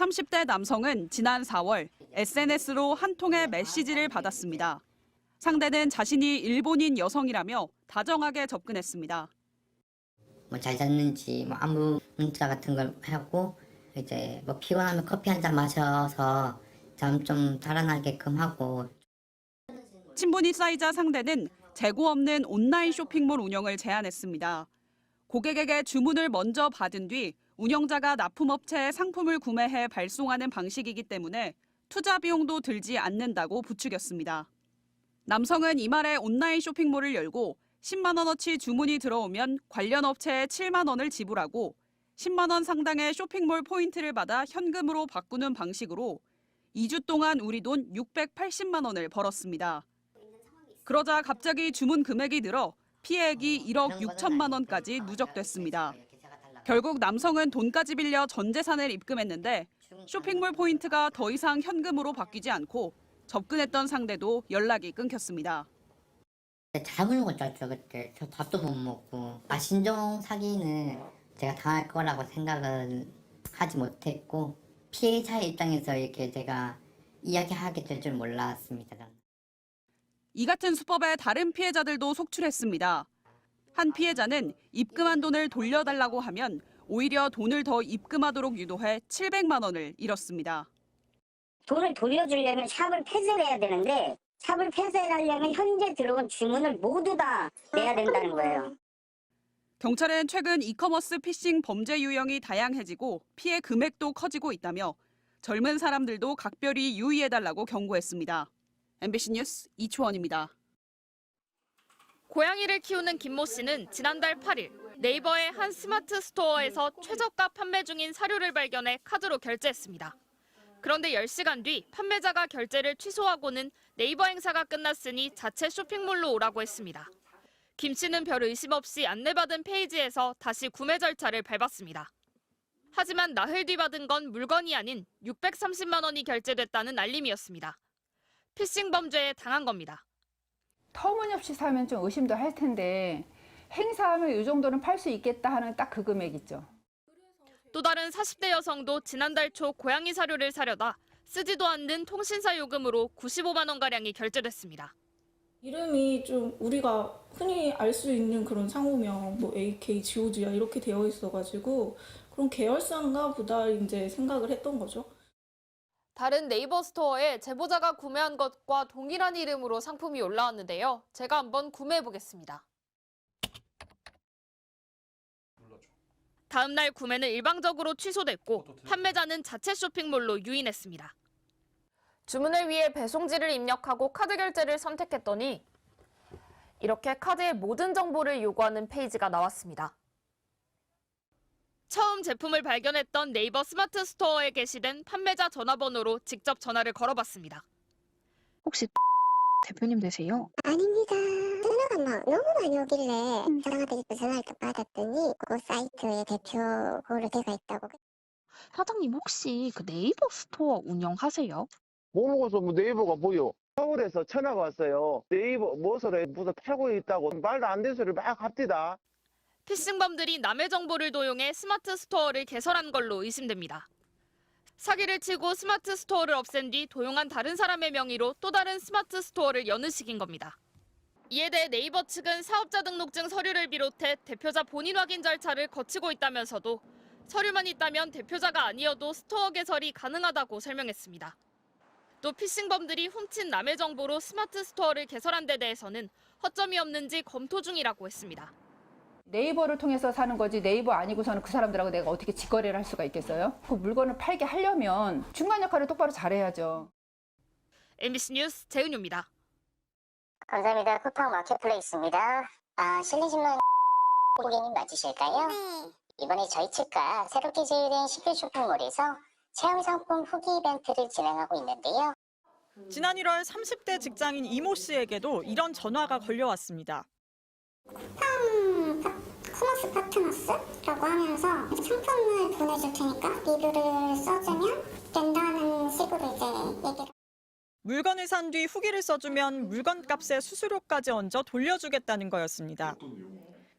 30대 남성은 지난 4월 SNS로 한 통의 메시지를 받았습니다. 상대는 자신이 일본인 여성이라며 다정하게 접근했습니다. 잘 잤는지 안부 문자 같은 걸 하고 이제 피곤하면 커피 한 잔 마셔서 잠 좀 달아나게끔 하고. 친분이 쌓이자 상대는 재고 없는 온라인 쇼핑몰 운영을 제안했습니다. 고객에게 주문을 먼저 받은 뒤 운영자가 납품업체에 상품을 구매해 발송하는 방식이기 때문에 투자 비용도 들지 않는다고 부추겼습니다. 남성은 이말에 온라인 쇼핑몰을 열고 10만 원어치 주문이 들어오면 관련 업체에 7만 원을 지불하고 10만 원 상당의 쇼핑몰 포인트를 받아 현금으로 바꾸는 방식으로 2주 동안 우리 돈 680만 원을 벌었습니다. 그러자 갑자기 주문 금액이 늘어 피해액이 1억 6천만 원까지 누적됐습니다. 결국 남성은 돈까지 빌려 전 재산을 입금했는데 쇼핑몰 포인트가 더 이상 현금으로 바뀌지 않고 접근했던 상대도 연락이 끊겼습니다. 잠을 못 잤죠 그때. 저 밥도 못 먹고. 신종 사기는 제가 당할 거라고 생각은 하지 못했고 피해자의 입장에서 이렇게 제가 이야기하게 될 줄 몰랐습니다. 이 같은 수법에 다른 피해자들도 속출했습니다. 한 피해자는 입금한 돈을 돌려달라고 하면 오히려 돈을 더 입금하도록 유도해 700만 원을 잃었습니다. 돈을 돌려주려면 샵을 폐쇄를 해야 되는데 샵을 폐쇄하려면 현재 들어온 주문을 모두 다 내야 된다는 거예요. 경찰은 최근 이커머스 피싱 범죄 유형이 다양해지고 피해 금액도 커지고 있다며 젊은 사람들도 각별히 유의해달라고 경고했습니다. MBC 뉴스 이초원입니다. 고양이를 키우는 김모 씨는 지난달 8일 네이버의 한 스마트 스토어에서 최저가 판매 중인 사료를 발견해 카드로 결제했습니다. 그런데 10시간 뒤 판매자가 결제를 취소하고는 네이버 행사가 끝났으니 자체 쇼핑몰로 오라고 했습니다. 김 씨는 별 의심 없이 안내받은 페이지에서 다시 구매 절차를 밟았습니다. 하지만 나흘 뒤 받은 건 물건이 아닌 630만 원이 결제됐다는 알림이었습니다. 피싱 범죄에 당한 겁니다. 터무니없이 사면 좀 의심도 할 텐데 행사하면 이 정도는 팔 수 있겠다 하는 딱 그 금액 있죠. 또 다른 40대 여성도 지난달 초 고양이 사료를 사려다 쓰지도 않는 통신사 요금으로 95만 원가량이 결제됐습니다. 이름이 좀 우리가 흔히 알 수 있는 그런 상호명, AK, GOG야 이렇게 되어 있어가지고 그런 계열사인가 보다 이제 생각을 했던 거죠. 다른 네이버 스토어에 제보자가 구매한 것과 동일한 이름으로 상품이 올라왔는데요. 제가 한번 구매해보겠습니다. 다음 날 구매는 일방적으로 취소됐고 판매자는 자체 쇼핑몰로 유인했습니다. 주문을 위해 배송지를 입력하고 카드 결제를 선택했더니 이렇게 카드의 모든 정보를 요구하는 페이지가 나왔습니다. 처음 제품을 발견했던 네이버 스마트 스토어에 게시된 판매자 전화번호로 직접 전화를 걸어봤습니다. 혹시 대표님 되세요? 아닙니다. 전화가 너무 많이 오길래 사장한테 전화를 딱 받았더니 그 사이트에 대표로 되어 있다고. 사장님 혹시 그 네이버 스토어 운영하세요? 뭐 먹어서 네이버가 뭐요? 서울에서 전화가 왔어요. 네이버 무엇을 무슨 팔고 있다고 말도 안 되는 소리를 막 합디다. 피싱범들이 남의 정보를 도용해 스마트 스토어를 개설한 걸로 의심됩니다. 사기를 치고 스마트 스토어를 없앤 뒤 도용한 다른 사람의 명의로 또 다른 스마트 스토어를 여는 식인 겁니다. 이에 대해 네이버 측은 사업자 등록증 서류를 비롯해 대표자 본인 확인 절차를 거치고 있다면서도 서류만 있다면 대표자가 아니어도 스토어 개설이 가능하다고 설명했습니다. 또 피싱범들이 훔친 남의 정보로 스마트 스토어를 개설한 데 대해서는 허점이 없는지 검토 중이라고 했습니다. 네이버를 통해서 사는 거지 네이버 아니고서는 그 사람들하고 내가 어떻게 직거래를 할 수가 있겠어요? 그 물건을 팔게 하려면 중간 역할을 똑바로 잘해야죠. MBC 뉴스 재은유입니다. 감사합니다. 쿠팡 마켓플레이스입니다. 실례지만 고객님 맞으실까요? 네. 이번에 저희 측과 새롭게 제휴된 시큐 쇼핑몰에서 체험 상품 후기 이벤트를 진행하고 있는데요. 지난 1월 30대 직장인 이모 씨에게도 이런 전화가 걸려왔습니다. 커머스 파트너스라고 하면서 상품을 보내줄 테니까 리뷰를 써주면 된다는 식으로 이제 얘기를. 물건을 산 뒤 후기를 써주면 물건 값에 수수료까지 얹어 돌려주겠다는 거였습니다.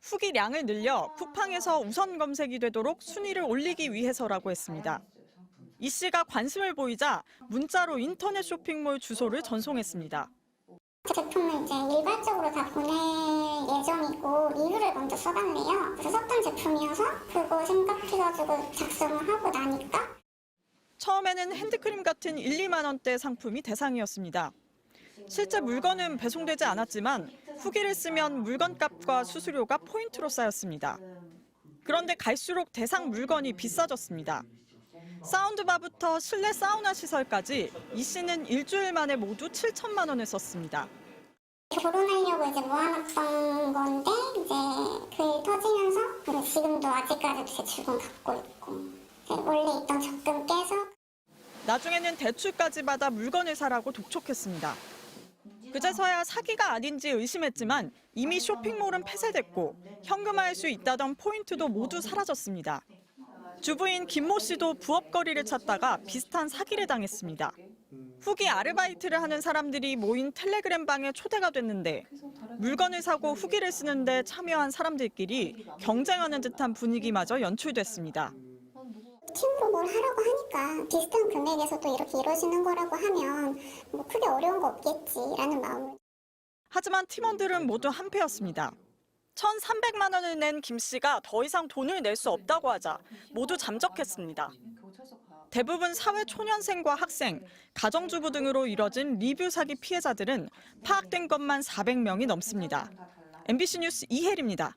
후기량을 늘려 쿠팡에서 우선 검색이 되도록 순위를 올리기 위해서라고 했습니다. 이 씨가 관심을 보이자 문자로 인터넷 쇼핑몰 주소를 전송했습니다. 제품을 이제 일괄적으로 다 보낼 예정이고 리뷰를 먼저 써달래요. 그래서 썼던 제품이어서 그거 생각해가지고 작성을 하고 나니까 처음에는 핸드크림 같은 1, 2만 원대 상품이 대상이었습니다. 실제 물건은 배송되지 않았지만 후기를 쓰면 물건값과 수수료가 포인트로 쌓였습니다. 그런데 갈수록 대상 물건이 비싸졌습니다. 사운드바부터 실내 사우나 시설까지 이 씨는 일주일 만에 모두 7천만 원을 썼습니다. 결혼하려고 이제 모아놨던 건데 이제 그 일 터지면서 지금도 아직까지도 대출금 갖고 있고 원래 있던 적금 깨서 나중에는 대출까지 받아 물건을 사라고 독촉했습니다. 그제서야 사기가 아닌지 의심했지만 이미 쇼핑몰은 폐쇄됐고 현금화할 수 있다던 포인트도 모두 사라졌습니다. 주부인 김모 씨도 부업거리를 찾다가 비슷한 사기를 당했습니다. 후기 아르바이트를 하는 사람들이 모인 텔레그램 방에 초대가 됐는데 물건을 사고 후기를 쓰는데 참여한 사람들끼리 경쟁하는 듯한 분위기마저 연출됐습니다. 팀으로 뭘 하라고 하니까 비슷한 금액에서도 이렇게 이루어지는 거라고 하면 뭐 크게 어려운 거 없겠지라는 마음을. 하지만 팀원들은 모두 한패였습니다. 1,300만 원을 낸 김 씨가 더 이상 돈을 낼 수 없다고 하자 모두 잠적했습니다. 대부분 사회초년생과 학생, 가정주부 등으로 이뤄진 리뷰 사기 피해자들은 파악된 것만 400명이 넘습니다. MBC 뉴스 이혜리입니다.